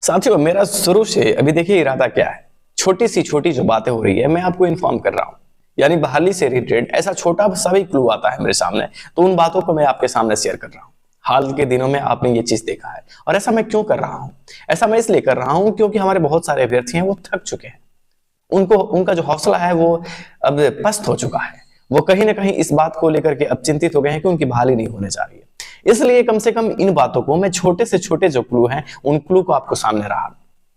साथियों, मेरा शुरू से अभी देखिए इरादा क्या है। छोटी सी छोटी जो बातें हो रही है मैं आपको इन्फॉर्म कर रहा हूँ। यानी बहाली से रिलेटेड ऐसा छोटा सा भी क्लू आता है मेरे सामने तो उन बातों को मैं आपके सामने शेयर कर रहा हूँ। हाल के दिनों में आपने ये चीज देखा है और ऐसा मैं क्यों कर रहा हूँ? ऐसा मैं इसलिए कर रहा हूँ क्योंकि हमारे बहुत सारे अभ्यर्थी हैं वो थक चुके हैं। उनको उनका जो हौसला है वो अब पस्त हो चुका है। वो कहीं ना कहीं इस बात को लेकर के अब चिंतित हो गए हैं कि उनकी बहाली नहीं होने जा रही है। इसलिए कम से कम इन बातों को मैं छोटे से छोटे जो क्लू हैं उन क्लू को आपको सामने रहा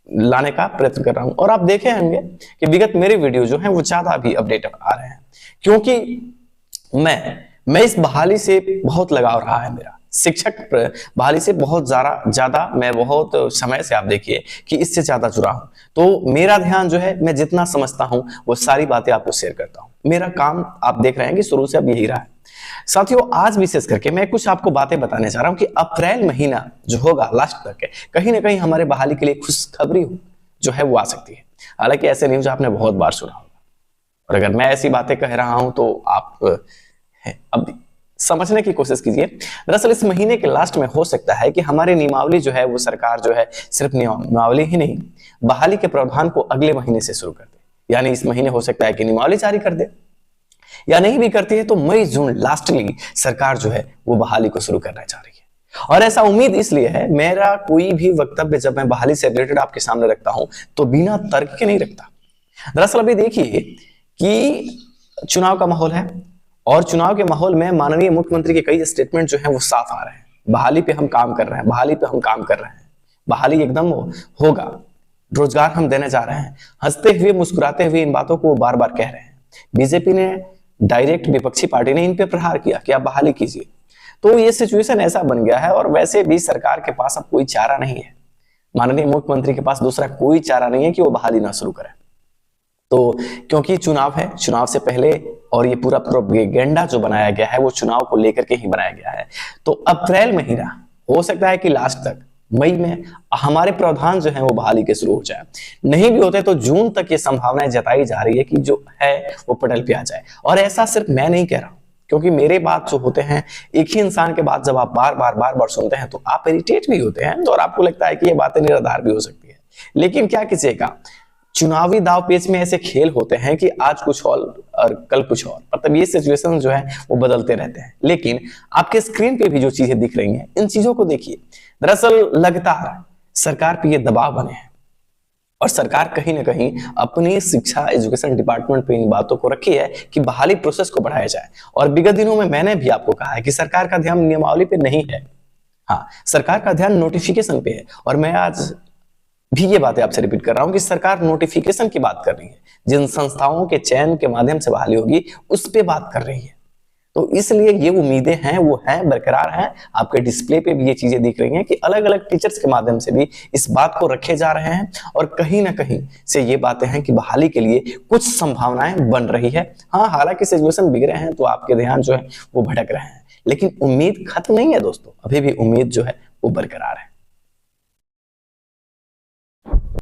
लाने का प्रयत्न कर रहा हूं। और आप देखे होंगे कि विगत मेरे वीडियो जो हैं वो ज्यादा भी अपडेट आ रहे हैं क्योंकि मैं इस बहाली से बहुत लगाव रहा है मेरा। शिक्षक बहाली से बहुत ज्यादा मैं बहुत समय से आप देखिए कि इससे ज्यादा जुड़ा हूं। तो मेरा ध्यान जो है मैं जितना समझता हूं वो सारी बातें आपको शेयर करता हूं। मेरा काम आप देख रहे हैं कि शुरू से अब यही रहा है। साथियों, आज विशेष करके मैं कुछ आपको बातें बताने जा रहा हूं कि अप्रैल महीना जो होगा लास्ट तक है कहीं ना कहीं हमारे बहाली के लिए खुशखबरी जो है वो आ सकती है। हालांकि ऐसे न्यूज आपने बहुत बार सुना होगा और अगर मैं ऐसी बातें कह रहा हूं तो आप अब समझने की कोशिश कीजिए। दरअसल इस महीने के लास्ट में हो सकता है कि हमारी नियमावली जो है वो सरकार जो है सिर्फ नियमावली ही नहीं बहाली के प्रावधान को अगले महीने से शुरू कर दे। यानी इस महीने हो सकता है कि नियमावली जारी कर दे या नहीं भी करती है तो मई जून लास्टली सरकार जो है वो बहाली को शुरू करना चाह रही है। और ऐसा उम्मीद इसलिए है, मेरा कोई भी वक्तव्य जब मैं बहाली से रिलेटेड आपके सामने रखता हूं तो बिना तर्क के नहीं रखता। दरअसल अभी देखिए कि चुनाव का माहौल है और चुनाव के माहौल में माननीय मुख्यमंत्री के कई स्टेटमेंट जो है वो साफ आ रहे हैं। बहाली पे हम काम कर रहे हैं, बहाली पे हम काम कर रहे हैं, बहाली एकदम होगा, रोजगार हम देने जा रहे हैं। हंसते हुए मुस्कुराते हुए इन बातों को बार बार कह रहे हैं। बीजेपी ने डायरेक्ट विपक्षी पार्टी ने इन पे प्रहार किया कि आप बहाली कीजिए। तो ये सिचुएशन ऐसा बन गया है और वैसे भी सरकार के पास अब कोई चारा नहीं है। माननीय मुख्यमंत्री के पास दूसरा कोई चारा नहीं है कि वो बहाली ना शुरू करे। तो क्योंकि चुनाव है, चुनाव से पहले और ये पूरा प्रोपेगेंडा जो बनाया गया है वो चुनाव को लेकर के ही बनाया गया है। तो अप्रैल महीना हो सकता है कि लास्ट तक मई में हमारे प्रावधान जो है वो बहाली के शुरू हो जाए। नहीं भी होते तो जून तक ये संभावनाएं जताई जा रही है कि जो है वो पटल पे आ जाए। और ऐसा सिर्फ मैं नहीं कह रहा हूं क्योंकि मेरे बात जो होते हैं एक ही इंसान के बात जब आप बार बार सुनते हैं तो आप इरिटेट भी होते हैं और आपको लगता है कि ये बातें निराधार भी हो सकती है। लेकिन क्या कीजिएगा, चुनावी दाव पेच में ऐसे खेल होते हैं कि आज कुछ और कल कुछ और, मतलब ये सिचुएशन जो है वो बदलते रहते हैं। लेकिन आपके स्क्रीन पे भी जो चीजें दिख रही हैं इन चीजों को देखिए। दरअसल लगातार सरकार पे ये दबाव बने हैं और सरकार कहीं ना कहीं अपनी शिक्षा एजुकेशन डिपार्टमेंट पे इन बातों को रखी है कि बहाली प्रोसेस को बढ़ाया जाए। और विगत दिनों में मैंने भी आपको कहा है कि सरकार का ध्यान नियमावली पे नहीं है, हाँ सरकार का ध्यान नोटिफिकेशन पे है। और मैं आज भी ये बातें आपसे रिपीट कर रहा हूं कि सरकार नोटिफिकेशन की बात कर रही है, जिन संस्थाओं के चयन के माध्यम से बहाली होगी उस पे बात कर रही है। तो इसलिए ये उम्मीदें हैं वो हैं, बरकरार हैं। आपके डिस्प्ले पे भी ये चीजें दिख रही हैं कि अलग अलग टीचर्स के माध्यम से भी इस बात को रखे जा रहे हैं और कहीं ना कहीं से ये बातें हैं कि बहाली के लिए कुछ संभावनाएं बन रही है। हाँ, हालांकि सिचुएशन बिगड़े हैं तो आपके ध्यान जो है वो भटक रहे हैं, लेकिन उम्मीद खत्म नहीं है दोस्तों, अभी भी उम्मीद जो है वो बरकरार है।